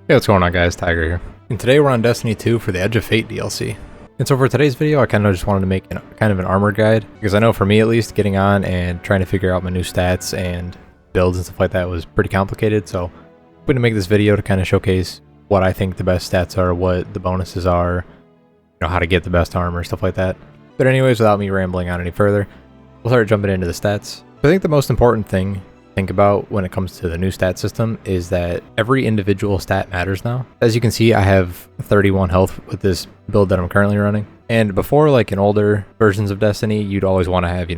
Hey, what's going on guys, Tigerr here. And today we're on Destiny 2 for the Edge of Fate DLC. And so for today's video, I kind of just wanted to make kind of an armor guide, because I know for me at least, getting on and trying to figure out my new stats and builds and stuff like that was pretty complicated. So I'm going to make this video to kind of showcase what I think the best stats are, what the bonuses are, how to get the best armor, stuff like that. But anyways, without me rambling on any further, we'll start jumping into the stats. I think the most important thing think about when it comes to the new stat system is that every individual stat matters now. As you can see, I have 31 health with this build that I'm currently running. And before, like in older versions of Destiny, you'd always want to have,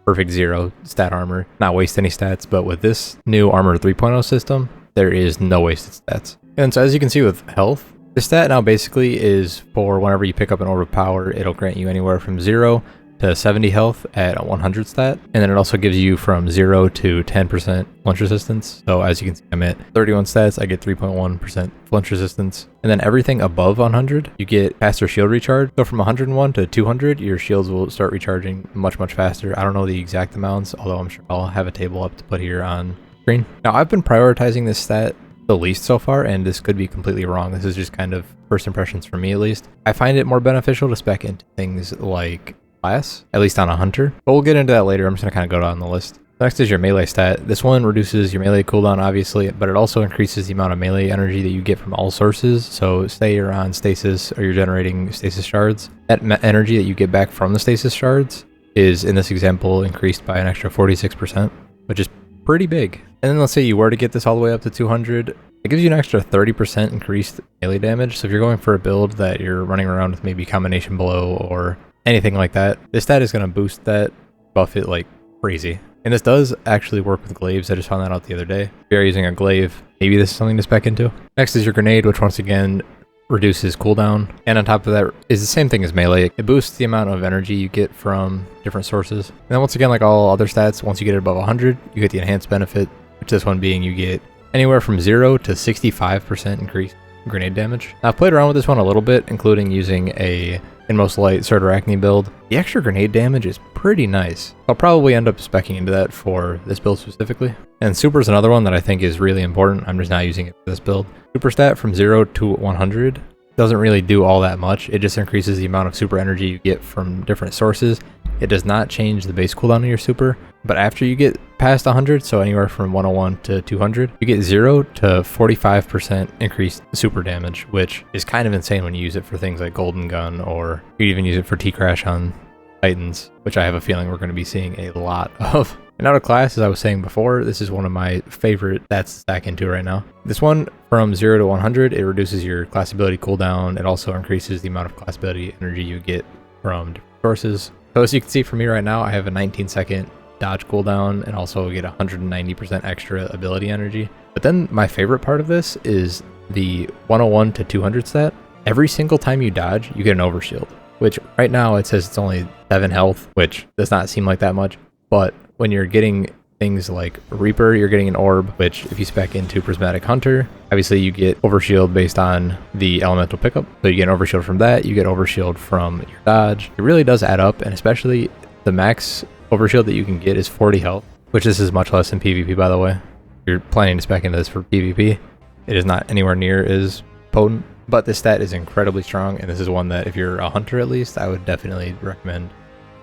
perfect 0 stat armor, not waste any stats. But with this new Armor 3.0 system, there is no wasted stats. And so as you can see with health, the stat now basically is for whenever you pick up an orb of power, it'll grant you anywhere from 0 to 70 health at a 100 stat, and then it also gives you from 0 to 10% flinch resistance. So as you can see, I'm at 31 stats, I get 3.1% flinch resistance, and then everything above 100 you get faster shield recharge. So from 101 to 200 your shields will start recharging much faster. I don't know the exact amounts, although I'm sure I'll have a table up to put here on screen. Now I've been prioritizing this stat the least so far, and this could be completely wrong. This is just kind of first impressions for me at least. I find it more beneficial to spec into things like class, at least on a hunter, but we'll get into that later. I'm just gonna kind of go down the list. Next is your melee stat. This one reduces your melee cooldown obviously, but it also increases the amount of melee energy that you get from all sources. So say you're on stasis or you're generating stasis shards, that energy that you get back from the stasis shards is in this example increased by an extra 46%, which is pretty big. And then let's say you were to get this all the way up to 200, it gives you an extra 30% increased melee damage. So if you're going for a build that you're running around with maybe combination blow or anything like that, this stat is going to boost that, buff it like crazy. And this does actually work with glaives. I just found that out the other day. If you're using a glaive, maybe this is something to spec into. Next is your grenade, which once again reduces cooldown. And on top of that is the same thing as melee. It boosts the amount of energy you get from different sources. And then once again, like all other stats, once you get it above 100, you get the enhanced benefit, which this one being you get anywhere from 0 to 65% increased grenade damage. Now I've played around with this one a little bit, including using a Inmost Light Sword Arachne build. The extra grenade damage is pretty nice. I'll probably end up speccing into that for this build specifically. And super is another one that I think is really important. I'm just not using it for this build. Super stat from 0 to 100 doesn't really do all that much. It just increases the amount of super energy you get from different sources. It does not change the base cooldown of your super, but after you get past 100, so anywhere from 101 to 200, you get 0 to 45% increased super damage, which is kind of insane when you use it for things like Golden Gun, or you even use it for T-Crash on Titans, which I have a feeling we're going to be seeing a lot of. And out of class, as I was saying before, this is one of my favorite stats to stack into right now. This one, from 0 to 100, it reduces your class ability cooldown. It also increases the amount of class ability energy you get from different sources. So as you can see for me right now, I have a 19-second dodge cooldown and also get 190% extra ability energy. But then my favorite part of this is the 101 to 200 stat. Every single time you dodge, you get an overshield, which right now it says it's only 7 health, which does not seem like that much. But when you're getting things like Reaper, you're getting an orb, which if you spec into Prismatic Hunter, obviously you get overshield based on the elemental pickup. So you get an overshield from that, you get overshield from your dodge. It really does add up, and especially the max overshield that you can get is 40 health, which this is much less than PvP, by the way. If you're planning to spec into this for PvP, it is not anywhere near as potent, but this stat is incredibly strong, and this is one that if you're a hunter at least, I would definitely recommend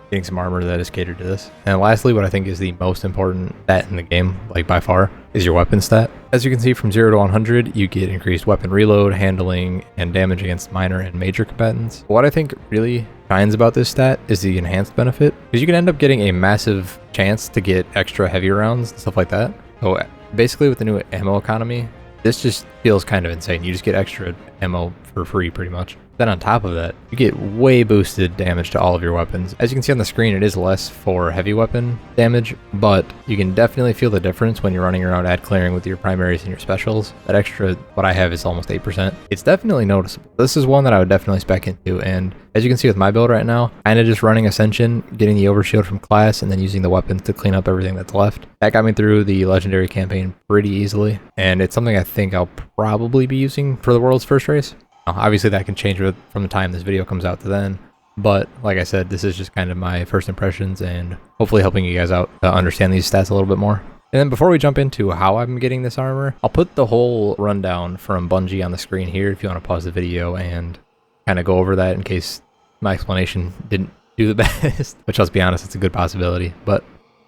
getting some armor that is catered to this. And lastly, what I think is the most important stat in the game, like by far, is your weapon stat. As you can see, from 0 to 100, you get increased weapon reload, handling, and damage against minor and major combatants. What I think really shines about this stat is the enhanced benefit, because you can end up getting a massive chance to get extra heavy rounds and stuff like that. So basically with the new ammo economy, this just feels kind of insane. You just get extra ammo for free pretty much. Then on top of that, you get way boosted damage to all of your weapons. As you can see on the screen, it is less for heavy weapon damage, but you can definitely feel the difference when you're running around ad clearing with your primaries and your specials. That extra, what I have is almost 8%. It's definitely noticeable. This is one that I would definitely spec into, and as you can see with my build right now, kind of just running Ascension, getting the overshield from class, and then using the weapons to clean up everything that's left. That got me through the legendary campaign pretty easily, and it's something I think I'll probably be using for the world's first race. Obviously that can change from the time this video comes out to then, but like I said, this is just kind of my first impressions and hopefully helping you guys out to understand these stats a little bit more. And then before we jump into how I'm getting this armor, I'll put the whole rundown from Bungie on the screen here if you want to pause the video and kind of go over that in case my explanation didn't do the best, which let's be honest, it's a good possibility, but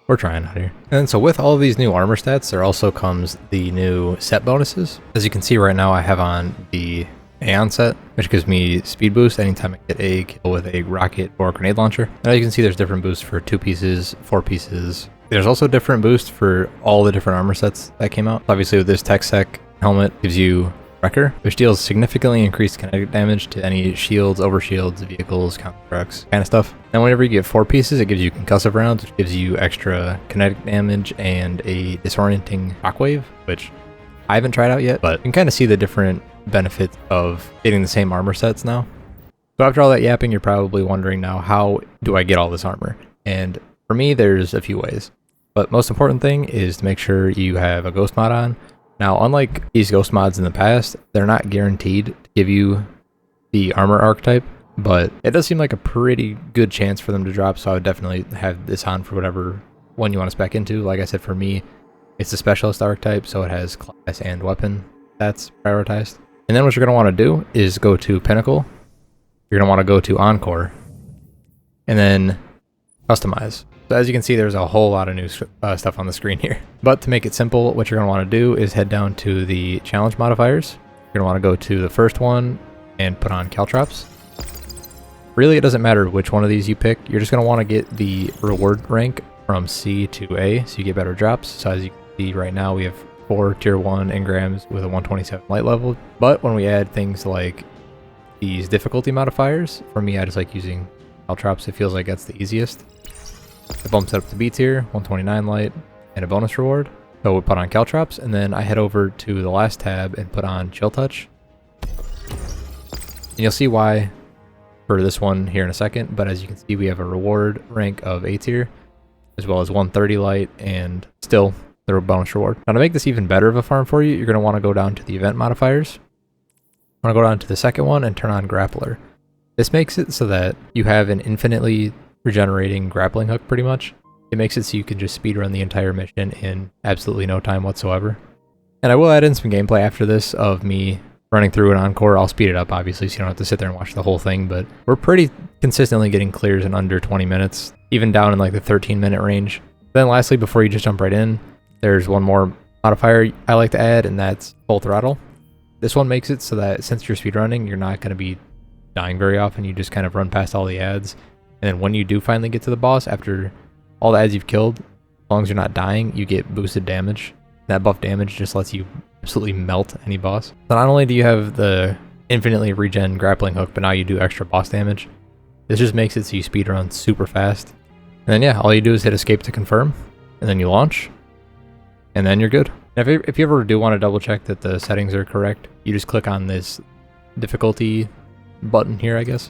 we're trying out here. And so with all of these new armor stats, there also comes the new set bonuses. As you can see right now, I have on the Aeon set, which gives me speed boost anytime I get a kill with a rocket or a grenade launcher. And as you can see, there's different boosts for 2 pieces, 4 pieces. There's also different boosts for all the different armor sets that came out. Obviously with this Tech Sec helmet gives you Wrecker, which deals significantly increased kinetic damage to any shields, overshields, vehicles, counter trucks, kind of stuff. And whenever you get 4 pieces, it gives you concussive rounds, which gives you extra kinetic damage and a disorienting shockwave, which I haven't tried out yet, but you can kind of see the different benefits of getting the same armor sets now. So after all that yapping, you're probably wondering now, how do I get all this armor? And for me, there's a few ways. But most important thing is to make sure you have a ghost mod on. Now, unlike these ghost mods in the past, they're not guaranteed to give you the armor archetype, but it does seem like a pretty good chance for them to drop, so I would definitely have this on for whatever one you want to spec into. Like I said, for me, it's the specialist archetype, so it has class and weapon that's prioritized. And then what you're going to want to do is go to Pinnacle. You're going to want to go to Encore, and then Customize. So as you can see, there's a whole lot of new stuff on the screen here. But to make it simple, what you're going to want to do is head down to the challenge modifiers. You're going to want to go to the first one and put on Caltrops. Really, it doesn't matter which one of these you pick. You're just going to want to get the reward rank from C to A, so you get better drops. So as you can see right now, we have 4 tier 1 engrams with a 127 light level. But when we add things like these difficulty modifiers, for me, I just like using Caltrops. It feels like that's the easiest. It bumps it up to B tier, 129 light, and a bonus reward. So we put on Caltrops, and then I head over to the last tab and put on Chill Touch. And you'll see why for this one here in a second, but as you can see, we have a reward rank of A tier, as well as 130 light, and still the bonus reward. Now to make this even better of a farm for you, you're going to want to go down to the event modifiers. I want to go down to the second one and turn on Grappler. This makes it so that you have an infinitely regenerating grappling hook pretty much. It makes it so you can just speedrun the entire mission in absolutely no time whatsoever. And I will add in some gameplay after this of me running through an Encore. I'll speed it up obviously so you don't have to sit there and watch the whole thing, but we're pretty consistently getting clears in under 20 minutes, even down in like the 13-minute range. Then lastly, before you just jump right in, there's one more modifier I like to add, and that's full throttle. This one makes it so that since you're speedrunning, you're not going to be dying very often. You just kind of run past all the ads. And then when you do finally get to the boss, after all the ads you've killed, as long as you're not dying, you get boosted damage. That buff damage just lets you absolutely melt any boss. So not only do you have the infinitely regen grappling hook, but now you do extra boss damage. This just makes it so you speedrun super fast. And then yeah, all you do is hit escape to confirm, and then you launch, and then you're good. Now, if you ever do want to double check that the settings are correct, you just click on this difficulty button here, I guess.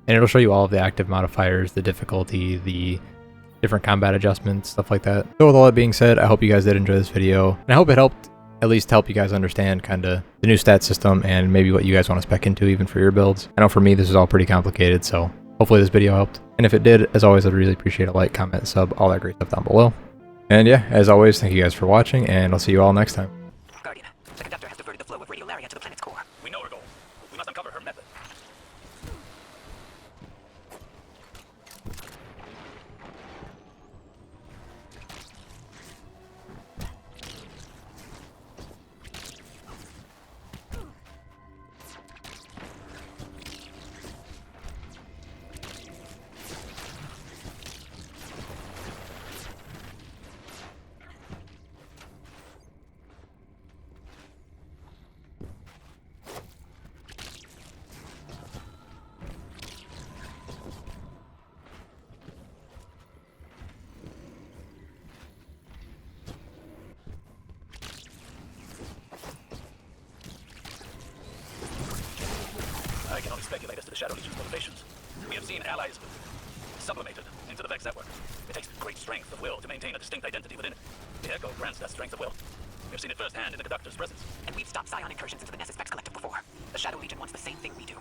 And it'll show you all of the active modifiers, the difficulty, the different combat adjustments, stuff like that. So with all that being said, I hope you guys did enjoy this video. And I hope it helped at least help you guys understand kind of the new stat system and maybe what you guys want to spec into even for your builds. I know for me, this is all pretty complicated, so hopefully this video helped. And if it did, as always, I'd really appreciate a like, comment, sub, all that great stuff down below. And yeah, as always, thank you guys for watching, and I'll see you all next time. Guardian, the conductor has diverted the flow of radiolaria to the planet's core. We know her goal. We must uncover her method. I can only speculate as to the Shadow Legion's motivations. We have seen allies sublimated into the Vex network. It takes great strength of will to maintain a distinct identity within it. The Echo grants that strength of will. We've seen it firsthand in the conductor's presence. And we've stopped Scion incursions into the Nessus Vex Collective before. The Shadow Legion wants the same thing we do.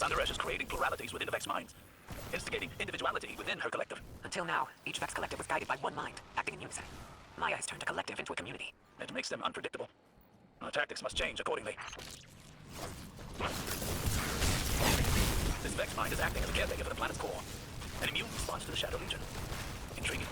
Sandaresh is creating pluralities within the Vex minds, instigating individuality within her collective. Until now, each Vex collective was guided by one mind, acting in unison. Maya has turned a collective into a community. It makes them unpredictable. Our tactics must change accordingly. This Vex mind is acting as a caretaker for the planet's core. An immune response to the Shadow Legion. Intriguing.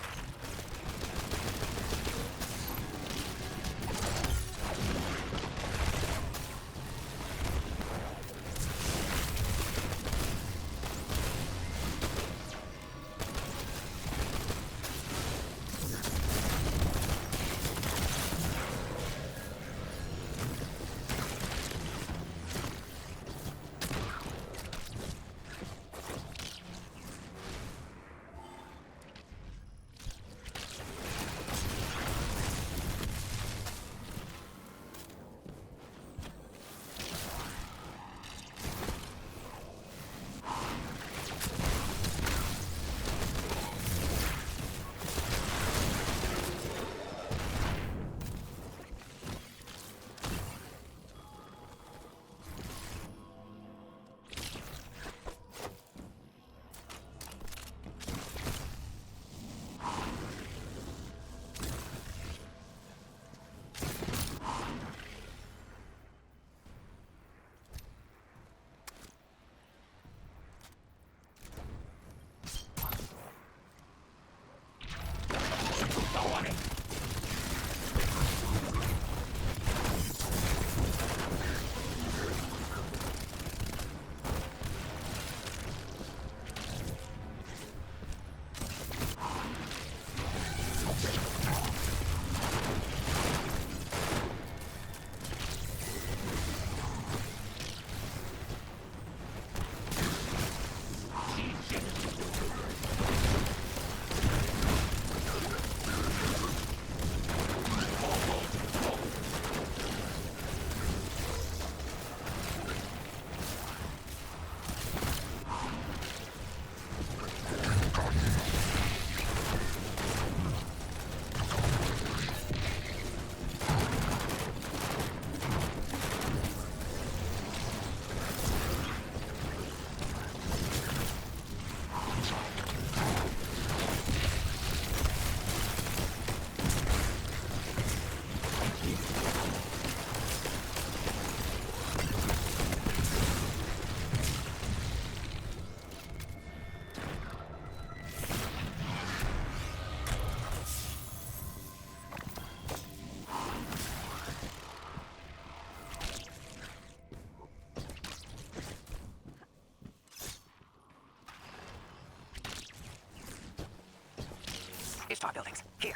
Ishtar buildings. Here.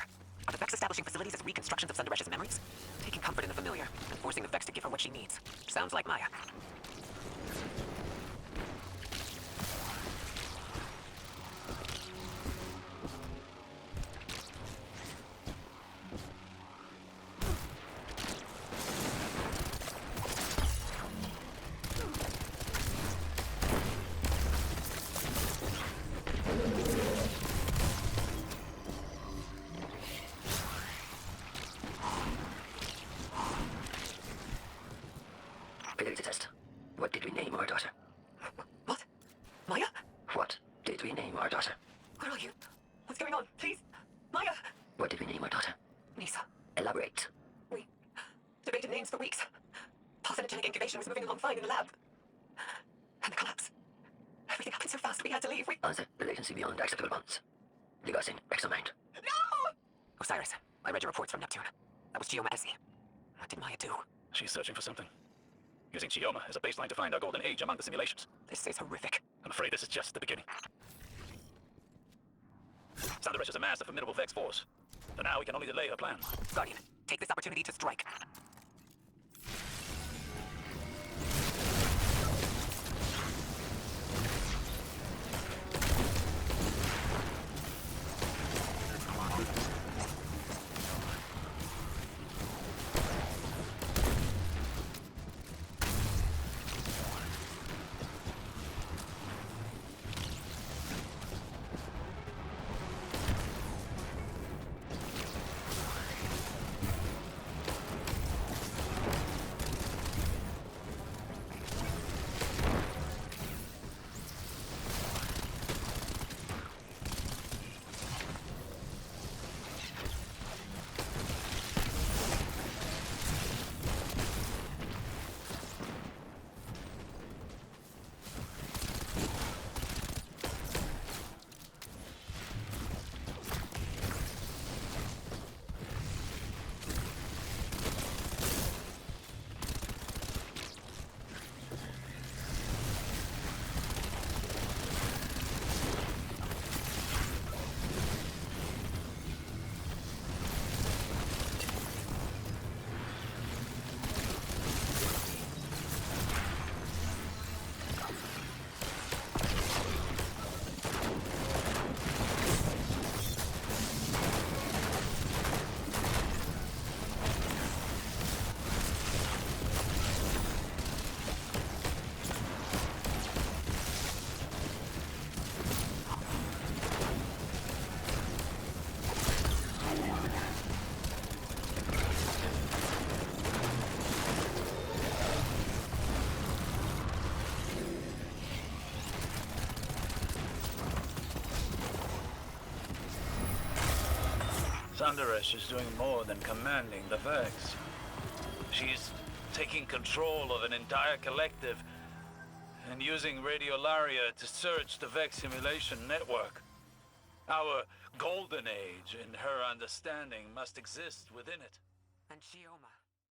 Are the Vex establishing facilities as reconstructions of Sundaresh's memories? Taking comfort in the familiar, and forcing the Vex to give her what she needs. Sounds like Maya. Fidelity test. What did we name our daughter? What? Maya? What did we name our daughter? Where are you? What's going on? Please? Maya! What did we name our daughter? Nisa. Elaborate. We debated names for weeks. Parthenogenic incubation was moving along fine in the lab. And the collapse. Everything happened so fast we had to leave. Answer the latency beyond acceptable bounds. Degassing exomind. No! Osiris, I read your reports from Neptune. That was Geoma Essie. What did Maya do? She's searching for something. Using Chioma as a baseline to find our golden age among the simulations. This is horrific. I'm afraid this is just the beginning. Sandaresh has amassed a formidable Vex force. For now, we can only delay her plans. Guardian, take this opportunity to strike. Thunderess is doing more than commanding the Vex. She's taking control of an entire collective and using Radiolaria to search the Vex simulation network. Our golden age, in her understanding, must exist within it. And Shioma.